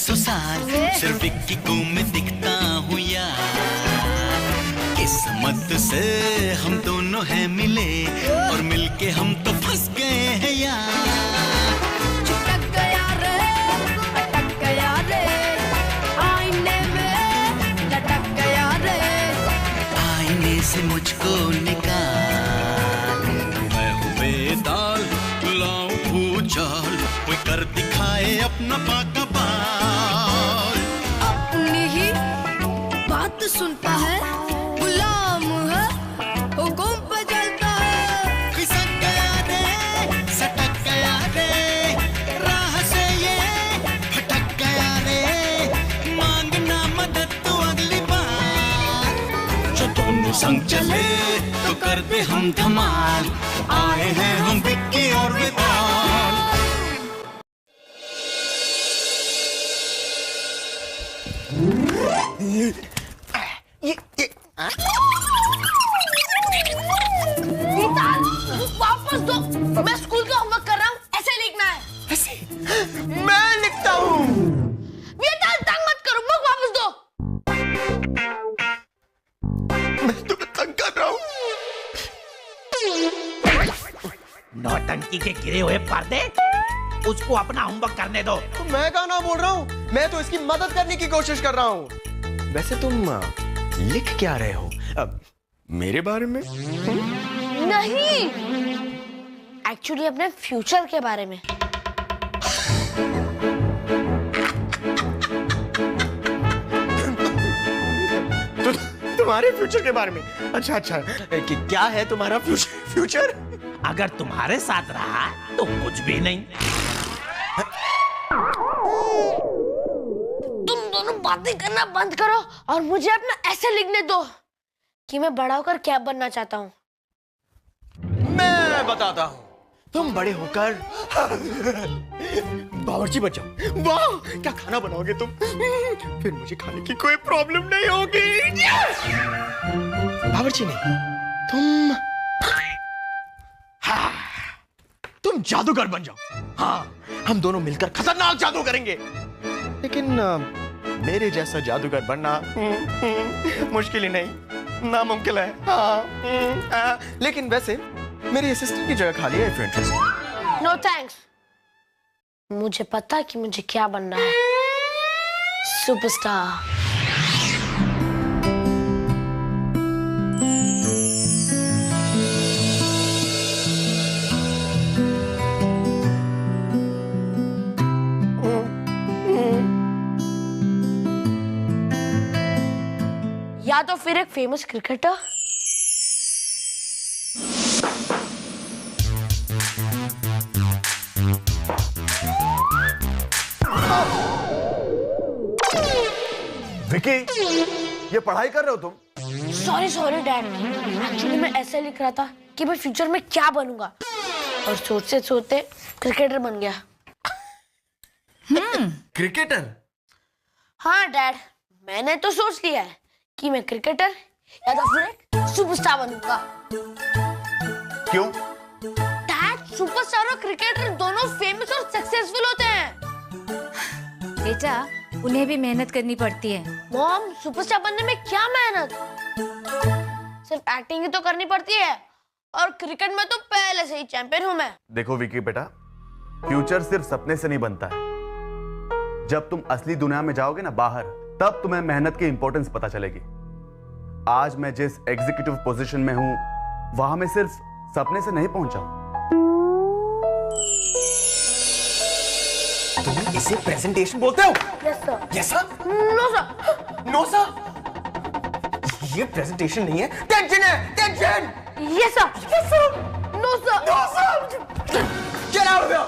10 साल सिर्फ विक्की को मैं दिखता हूँ यार। किस्मत से हम दोनों हैं मिले और मिलके हम तो फंस गए हैं यार। चिपक गया रे, अटक गया रे, आईने में लटक गया रे। आईने से मुझको निकाल, मैं हूँ बेदाल, लाऊं भूचाल, कोई कर दिखाए अपना पाका बाल। अपनी ही बात सुनता है, गुलाम है, हुकुम पे चलता है। खिसक गया रे, सटक गया रे, राह से ये भटक गया रे, मांगना मदद तो अगली बार। जो दोनों संग चले तो कर दे हम धमाल, आए हैं हम विक्की और विशाल। विशाल, वापस दो, मैं स्कूल का होमवर्क कर रहा हूँ, ऐसे लिखना है। ऐसे मैं लिखता हूँ। विशाल तंग मत करो, बुक वापस दो। मैं तुम्हें तंग कर रहा हूँ। नौटंकी के गिरे हुए पर्दे, उसको अपना होमवर्क करने दो। तो मैं कहाँ ना बोल रहा हूँ, मैं तो इसकी मदद करने की कोशिश कर रहा हूँ। वैसे तुम लिख क्या रहे हो? मेरे बारे में? नहीं, एक्चुअली अपने फ्यूचर के बारे में। तो तुम्हारे फ्यूचर के बारे में? अच्छा अच्छा, कि क्या है तुम्हारा फ्यूचर? अगर तुम्हारे साथ रहा तो कुछ भी नहीं। तुम दोनों बातें करना बंद करो और मुझे अपना ऐसे लिखने दो कि मैं बड़ा होकर क्या बनना चाहता हूँ। मैं बताता हूँ, तुम बड़े होकर बावर्ची बन जाओ। वाह, क्या खाना बनाओगे तुम? फिर मुझे खाने की कोई प्रॉब्लम नहीं होगी। बावर्ची नहीं, तुम जादूगर बन जाओ। हाँ, हम दोनों मिलकर खतरनाक जादू करेंगे। लेकिन मेरे जैसा जादूगर बनना मुश्किल ही नहीं, नामुमकिन है। हाँ, लेकिन वैसे मेरी असिस्टेंट की जगह खाली है। इंटरेस्ट? नो थैंक्स, मुझे पता कि मुझे क्या बनना है, सुपरस्टार। या तो फिर एक फेमस क्रिकेटर, विकी, ये पढ़ाई कर रहे हो तुम? सॉरी डैड, एक्चुअली मैं ऐसे लिख रहा था कि मैं फ्यूचर में क्या बनूंगा, और सोचते सोचते क्रिकेटर बन गया। क्रिकेटर? हाँ डैड, मैंने तो सोच लिया है कि मैं क्रिकेटर या तो फिर एक सुपरस्टार बनूंगा। क्यों? डैड, सुपरस्टार और क्रिकेटर दोनों फेमस और सक्सेसफुल होते हैं। बेटा, उन्हें भी मेहनत करनी पड़ती है। मॉम, सुपरस्टार बनने में क्या मेहनत, सिर्फ एक्टिंग ही तो करनी पड़ती है, और क्रिकेट में तो पहले से ही चैंपियन हूं मैं। देखो विकी बेटा, फ्यूचर सिर्फ सपने से नहीं बनता है। जब तुम असली दुनिया में जाओगे ना बाहर, तब तुम्हें मेहनत की इंपॉर्टेंस पता चलेगी। आज मैं जिस एग्जीक्यूटिव पोजीशन में हूं, वहां मैं सिर्फ सपने से नहीं पहुंचा। तुम इसे प्रेजेंटेशन बोलते हो? Yes sir. Yes sir? No sir. No sir? ये प्रेजेंटेशन नहीं है, टेंशन है, tension. Yes sir. Yes sir. No sir. No sir. Get out of here.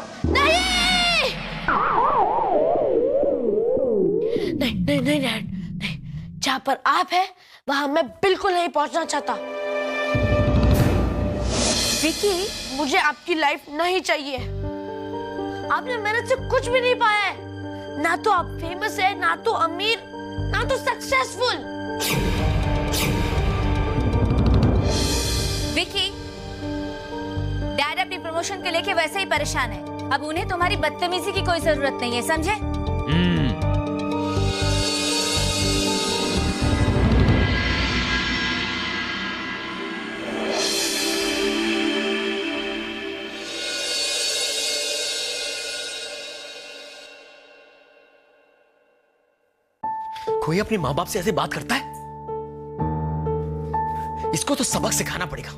नहीं नहीं नहीं डैड, नहीं, जहां पर आप है वहां मैं बिल्कुल नहीं पहुंचना चाहता। विकी, मुझे आपकी लाइफ नहीं चाहिए। आपने मेहनत से कुछ भी नहीं पाया है, ना तो आप फेमस है, ना तो अमीर, ना तो सक्सेसफुल। विकी, डैड अपनी प्रमोशन को लेके वैसे ही परेशान है। अब उन्हें तुम्हारी बदतमीजी की कोई जरूरत नहीं है, समझे? कोई अपने माँ बाप से ऐसे बात करता है? इसको तो सबक सिखाना पड़ेगा।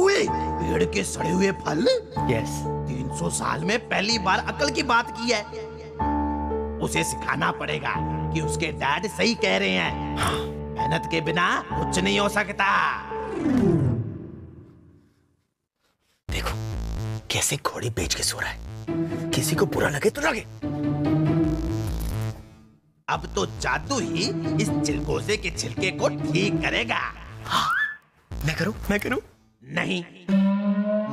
ओए, पेड़ के सड़े हुए फल। यस। 300 साल में पहली बार अकल की बात की है। उसे सिखाना पड़ेगा कि उसके डैड सही कह रहे हैं। हाँ। मेहनत के बिना कुछ नहीं हो सकता। देखो कैसे घोड़ी बेच के सो रहा है, किसी को बुरा लगे तो लगे। अब तो जादू ही इस चिलगोजे के छिलके को ठीक करेगा। हाँ, मैं करूं? नहीं,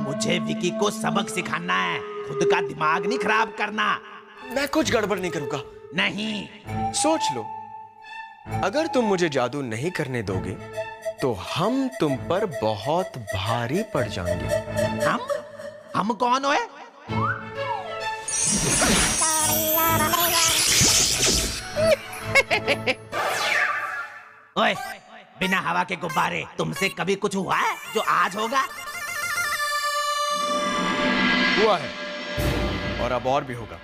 मुझे विकी को सबक सिखाना है, खुद का दिमाग नहीं खराब करना। मैं कुछ गड़बड़ नहीं करूंगा। नहीं। सोच लो, अगर तुम मुझे जादू नहीं करने दोगे तो हम तुम पर बहुत भारी पड़ जाएंगे। हम कौन है? ओए, बिना हवा के गुब्बारे, तुमसे कभी कुछ हुआ है जो आज होगा? हुआ है और अब और भी होगा।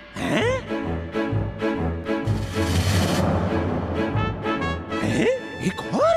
एक और?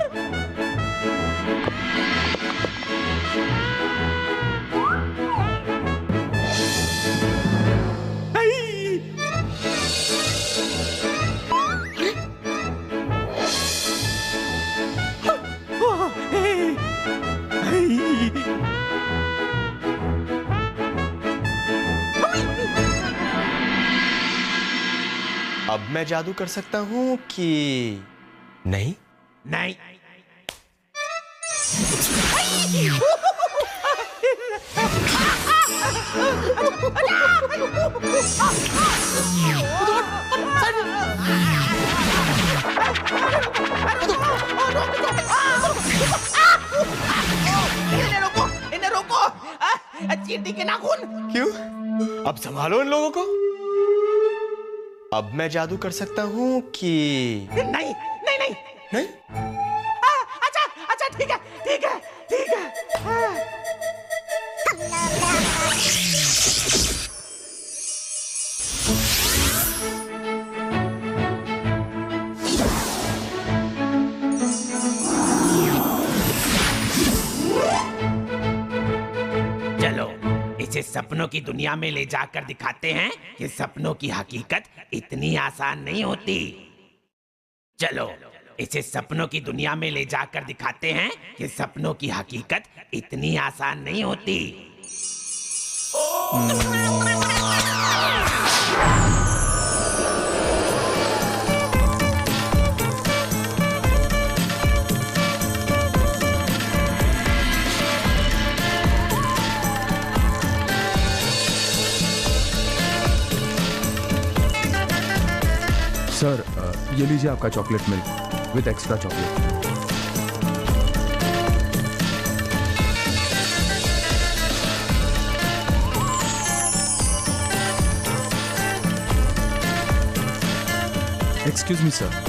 अब मैं जादू कर सकता हूं कि नहीं? नहीं। इन्हें रोको। चींटी के नाखून। क्यों? अब संभालो इन लोगों को। अब मैं जादू कर सकता हूं कि नहीं? नहीं? अच्छा, ठीक है। चलो, इसे सपनों की दुनिया में ले जाकर दिखाते हैं कि सपनों की हकीकत इतनी आसान नहीं होती। चलो, इसे सपनों की दुनिया में ले जाकर दिखाते हैं कि सपनों की हकीकत इतनी आसान नहीं होती। सर, ये लीजिए आपका chocolate milk with extra chocolate. Excuse me sir.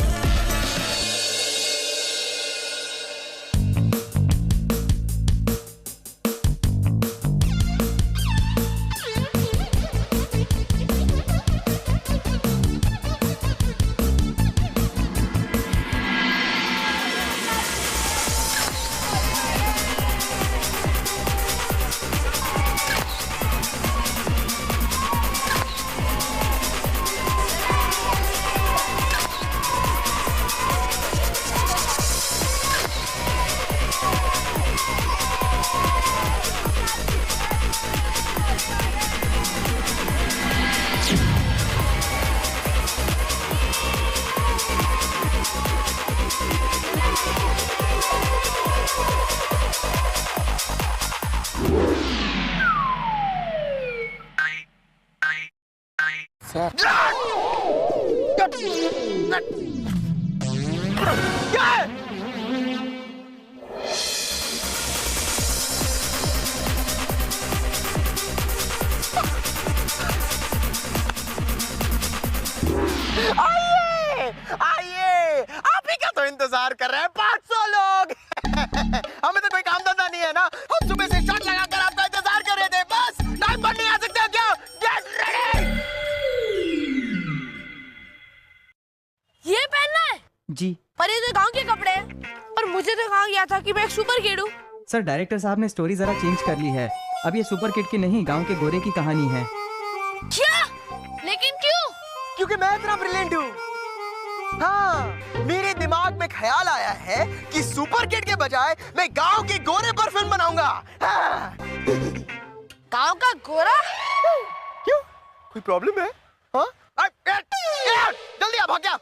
आइए, आप ही का तो इंतजार कर रहे हैं 500 लोग। हमें तो कोई काम धंधा नहीं है ना, हम सुबह से शर्ट लगाकर आपका इंतजार कर रहे थे। बस टाइम पर नहीं आ सकते क्या? Get ready. ये पहनना है? जी सुपर किड हूँ। सर डायरेक्टर साहब ने स्टोरी जरा चेंज कर ली है। अब ये सुपर किड की नहीं, गांव के गोरे की कहानी है। क्या? लेकिन क्यों? क्योंकि मैं इतना ब्रिलियंट हूँ। हाँ, मेरे दिमाग में ख्याल आया है कि सुपर किड के बजाय मैं गांव के गोरे पर फिल्म बनाऊंगा। हाँ। गांव का गोरा? क्यों? कोई प्रॉब्लम है? हाँ? जल्दी आ, भाग जा।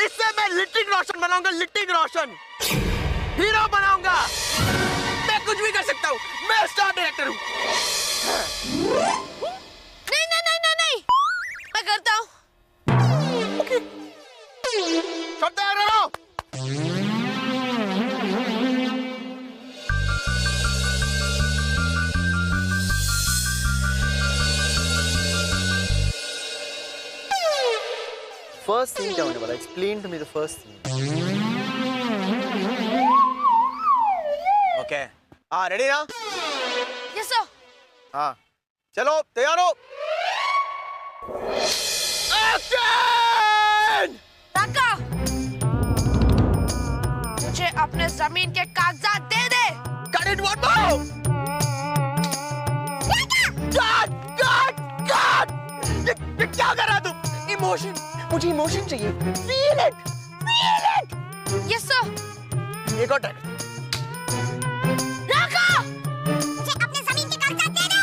इससे मैं ऋतिक रोशन बनाऊंगा, ऋतिक रोशन हीरो बनाऊंगा। मैं कुछ भी कर सकता हूँ, मैं स्टार डायरेक्टर हूँ। नहीं नहीं नहीं नहीं नहीं, मैं करता हूँ। सब तैयार रहो। फर्स्ट सीन क्या होने वाला? Explain to me the first scene. Okay, हाँ रेडी ना? Yes sir. हाँ चलो तैयार हो। एक्शन! काका, मुझे अपने जमीन के कागजात दे दे। Cut it one more! God! ये क्या कर रहा है तुम? इमोशन, मुझे इमोशन चाहिए। Feel it! Yes sir. एक और ट्राई। काका, मुझे अपने जमीन के कागजात दे दे।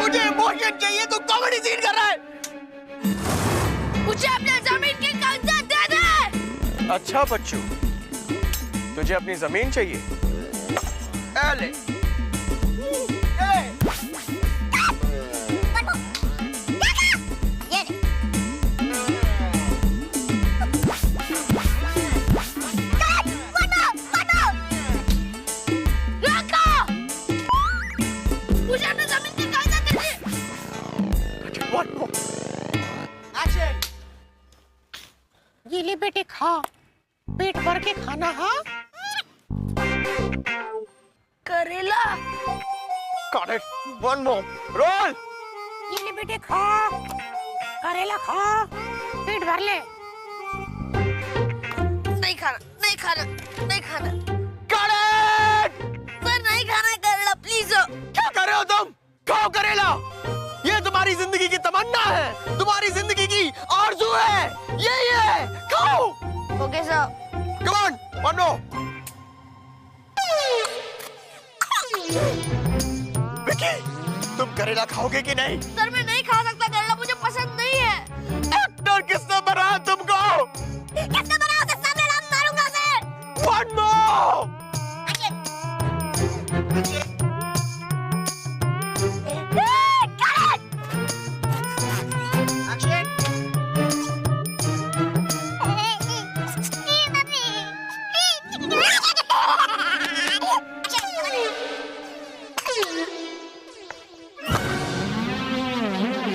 मुझे इमोशन चाहिए, तू कॉमेडी सीन कर रहा है। मुझे अपने जमीन के कागजात दे दे। अच्छा बच्चू, तुझे अपनी जमीन चाहिए? ले। मुझे अपने जमीन के कागजात दे दे। एक्शन! ये ले बेटे खा, पेट भर के खाना। हाँ करेला। Got it. One more. Roll. ये ले बेटे खा, करेला खा, पेट भर ले। नहीं खाना, नहीं खाना, नहीं खाना। Got it. सर नहीं खाना है करेला, प्लीज। क्या कर रहे हो तुम? खाओ करेला। ये तुम्हारी जिंदगी की तमन्ना है, तुम्हारी जिंदगी की आरज़ू है, यही है। खाओ। Okay sir. Come on. One more. Vicky, तुम करेला खाओगे कि नहीं? सर मैं नहीं खा सकता करेला, मुझे पसंद नहीं है। एक्टर किसने बनाया तुमको? किसने बनाया? उसे सामने लात मारूंगा मैं। One more.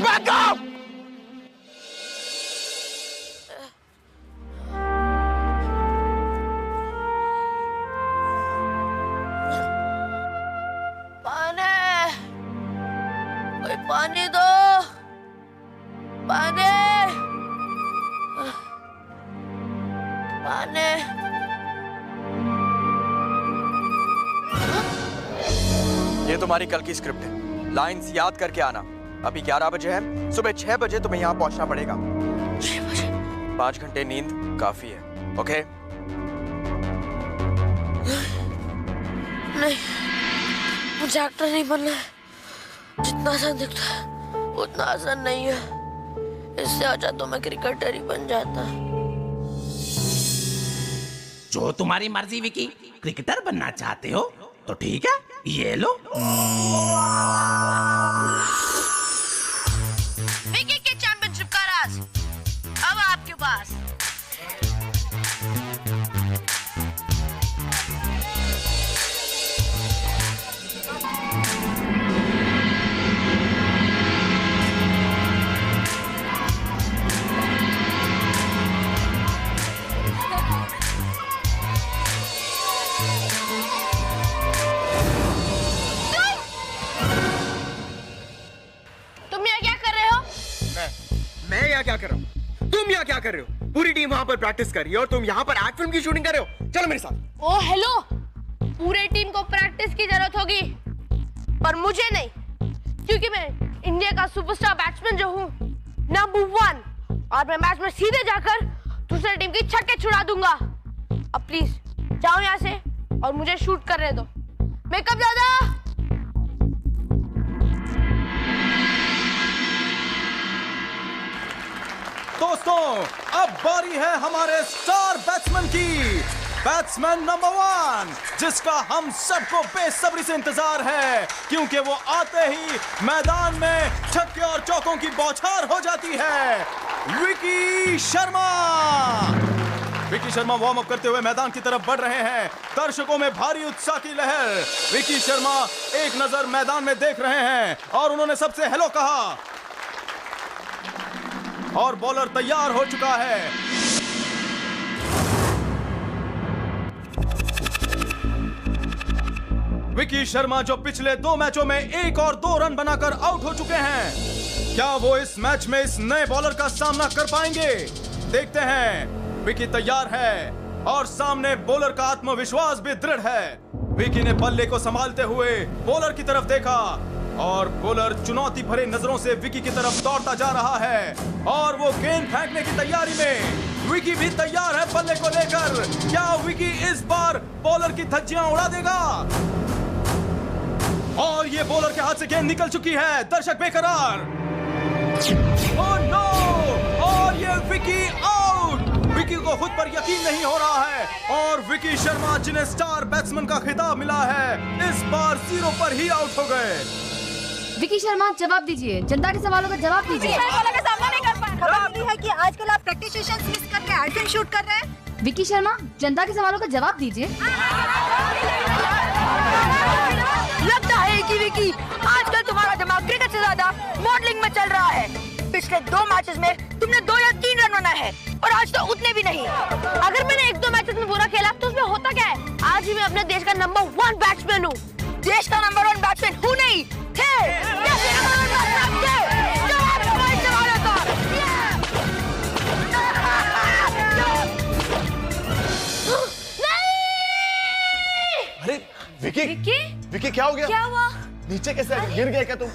Back up! पानी, कोई पानी दो। पानी, पानी। ये तुम्हारी कल की स्क्रिप्ट है, लाइंस याद करके आना। अभी 11 बजे है, सुबह 6 बजे तुम्हें यहाँ पहुँचना पड़ेगा। 6 बजे। 5 घंटे नींद काफी है, ओके? नहीं, मुझे एक्टर नहीं बनना है। जितना आसान दिखता है उतना आसान नहीं है। इससे अच्छा तो मैं क्रिकेटर ही बन जाता। जो तुम्हारी मर्जी विकी, क्रिकेटर बनना चाहते हो तो ठीक है, ये लो। विकी के चैंपियनशिप का राज अब आपके पास। क्या कर रहे हो? तुम यहाँ क्या कर रहे हो? पूरी टीम वहां पर प्रैक्टिस कर रही है और तुम यहाँ पर एक्ट फिल्म की शूटिंग कर रहे हो। चलो मेरे साथ। ओ हेलो, पूरे टीम को प्रैक्टिस की जरूरत होगी पर मुझे नहीं, क्योंकि मैं इंडिया का सुपरस्टार बैट्समैन जो हूँ, नंबर 1, और मैं मैच में सीधे जाकर दूसरी टीम की छक्के छुड़ा दूंगा। अब प्लीज जाओ यहाँ से और मुझे शूट करने दो। मैं कब ज्यादा दोस्तों, अब बारी है हमारे स्टार बैट्समैन की। बैट्समैन नंबर 1, जिसका हम सबको बेसब्री से इंतजार है, क्योंकि वो आते ही मैदान में छक्के और चौकों की बौछार हो जाती है। विकी शर्मा। विकी शर्मा वार्म अप करते हुए मैदान की तरफ बढ़ रहे हैं। दर्शकों में भारी उत्साह की लहर। विकी शर्मा एक नजर मैदान में देख रहे हैं और उन्होंने सबसे हेलो कहा और बॉलर तैयार हो चुका है। विकी शर्मा जो पिछले 2 मैचों में 1 और 2 रन बनाकर आउट हो चुके हैं, क्या वो इस मैच में इस नए बॉलर का सामना कर पाएंगे? देखते हैं। विकी तैयार है और सामने बॉलर का आत्मविश्वास भी दृढ़ है। विकी ने बल्ले को संभालते हुए बॉलर की तरफ देखा और बॉलर चुनौती भरे नजरों से विकी की तरफ दौड़ता जा रहा है और वो गेंद फेंकने की तैयारी में। विकी भी तैयार है बल्ले को लेकर। क्या विकी इस बार बॉलर की धज्जियां उड़ा देगा? और ये बॉलर के हाथ से गेंद निकल चुकी है। दर्शक बेकरार। Oh no! और ये विकी आउट। विकी को खुद पर यकीन नहीं हो रहा है और विकी शर्मा, जिन्हें स्टार बैट्समैन का खिताब मिला है, इस बार 0 पर ही आउट हो गए। विकी शर्मा, जवाब दीजिए, जनता के सवालों का जवाब दीजिए। खबर मिली है कि आजकल आप प्रैक्टिस सेशंस मिस करके एड फिल्म शूट कर रहे हैं। विकी शर्मा, जनता के सवालों का जवाब दीजिए। लगता है कि विकी, आजकल तुम्हारा दिमाग क्रिकेट से ज्यादा मॉडलिंग में चल रहा है। पिछले 2 मैचेस में तुमने 2 या 3 रन बनाए हैं और आज तो उतने भी नहीं। अगर मैंने 1-2 मैचेस में बुरा खेला तो उसमें होता क्या है? आज भी मैं अपने देश का नंबर 1 बैट्समैन हूँ। देश का नंबर 1 बैट्समैन हूँ नहीं थे। अरे विकी, विकी क्या हो गया? क्या हुआ? नीचे कैसे गिर गए क्या तुम?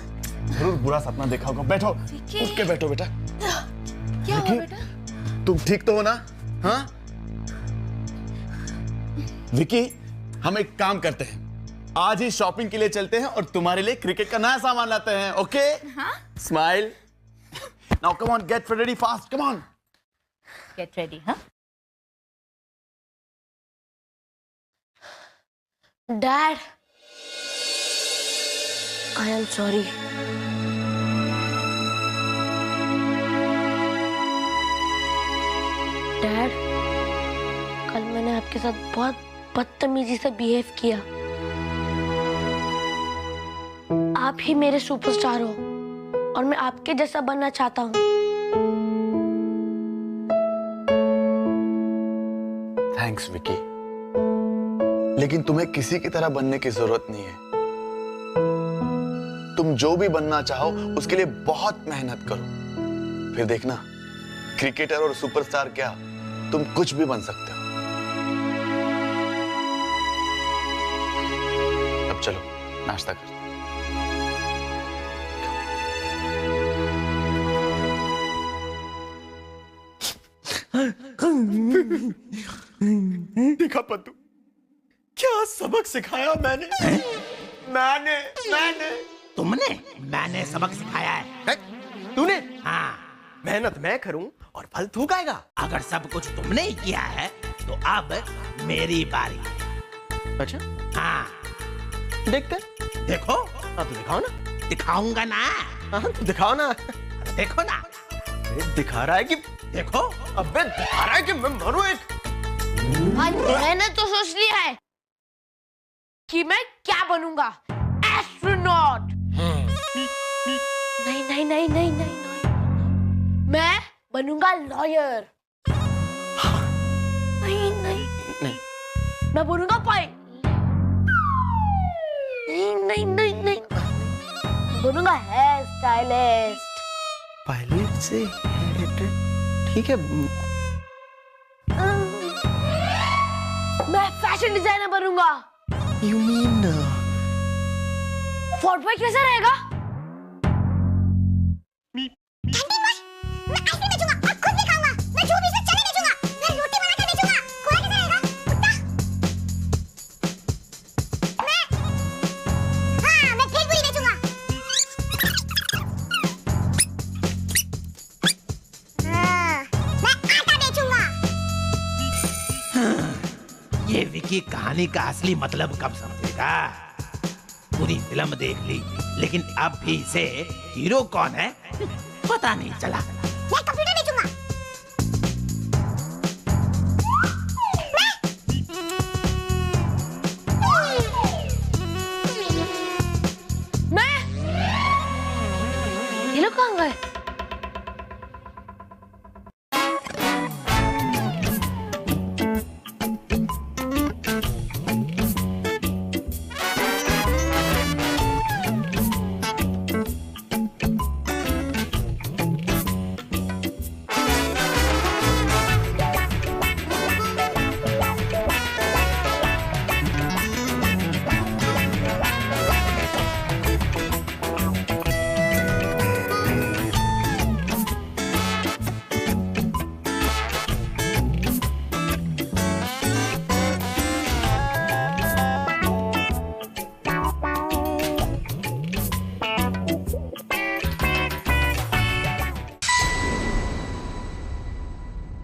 जरूर बुरा सपना देखा होगा। बैठो, उठ के बैठो बेटा। क्या हुआ बेटा? तुम ठीक तो हो ना? हाँ विकी, हम एक काम करते हैं, आज ही शॉपिंग के लिए चलते हैं और तुम्हारे लिए क्रिकेट का नया सामान लाते हैं। Okay? Smile. Now come on, get ready fast, come on. Get ready. हाँ, Dad, I am sorry. Dad, कल मैंने आपके साथ बहुत बदतमीजी से बिहेव किया। आप ही मेरे सुपरस्टार हो और मैं आपके जैसा बनना चाहता हूँ। थैंक्स विकी, लेकिन तुम्हें किसी की तरह बनने की जरूरत नहीं है। तुम जो भी बनना चाहो उसके लिए बहुत मेहनत करो, फिर देखना क्रिकेटर और सुपरस्टार क्या, तुम कुछ भी बन सकते हो। अब चलो नाश्ता करते हैं। देखा पत्तू, क्या सबक सिखाया मैंने? मैंने तुमने? मैंने सबक सिखाया है। तूने? हाँ। मेहनत मैं करूं और फल तू खाएगा। अगर सब कुछ तुमने ही किया है तो अब मेरी बारी। अच्छा, हाँ देखते। देखो। हाँ तो दिखाओ ना। दिखाऊंगा ना। हाँ तो दिखाओ ना। देखो ना। दिखा रहा है कि देखो। अबे दिखा रहा है कि मैं मरूं एक। मैंने तो सोच लिया है कि मैं क्या बनूंगा, एस्ट्रोनॉट। नहीं नहीं नहीं नहीं नहीं, मैं बनूंगा लॉयर। नहीं नहीं नहीं, मैं बनूंगा पायलट। नहीं नहीं नहीं नहीं, बनूंगा हेयर स्टाइलिस्ट। पायलट से ठीक है। मैं फैशन डिजाइनर बनूंगा। यू मीन फोर्ट बॉय कैसा रहेगा? ये विकी कहानी का असली मतलब कब समझेगा? पूरी फिल्म देख ली, लेकिन अब भी इसे हीरो कौन है पता नहीं चला। मैं कंप्यूटर बेचूंगा। मैं? ये लोग कहाँ गए?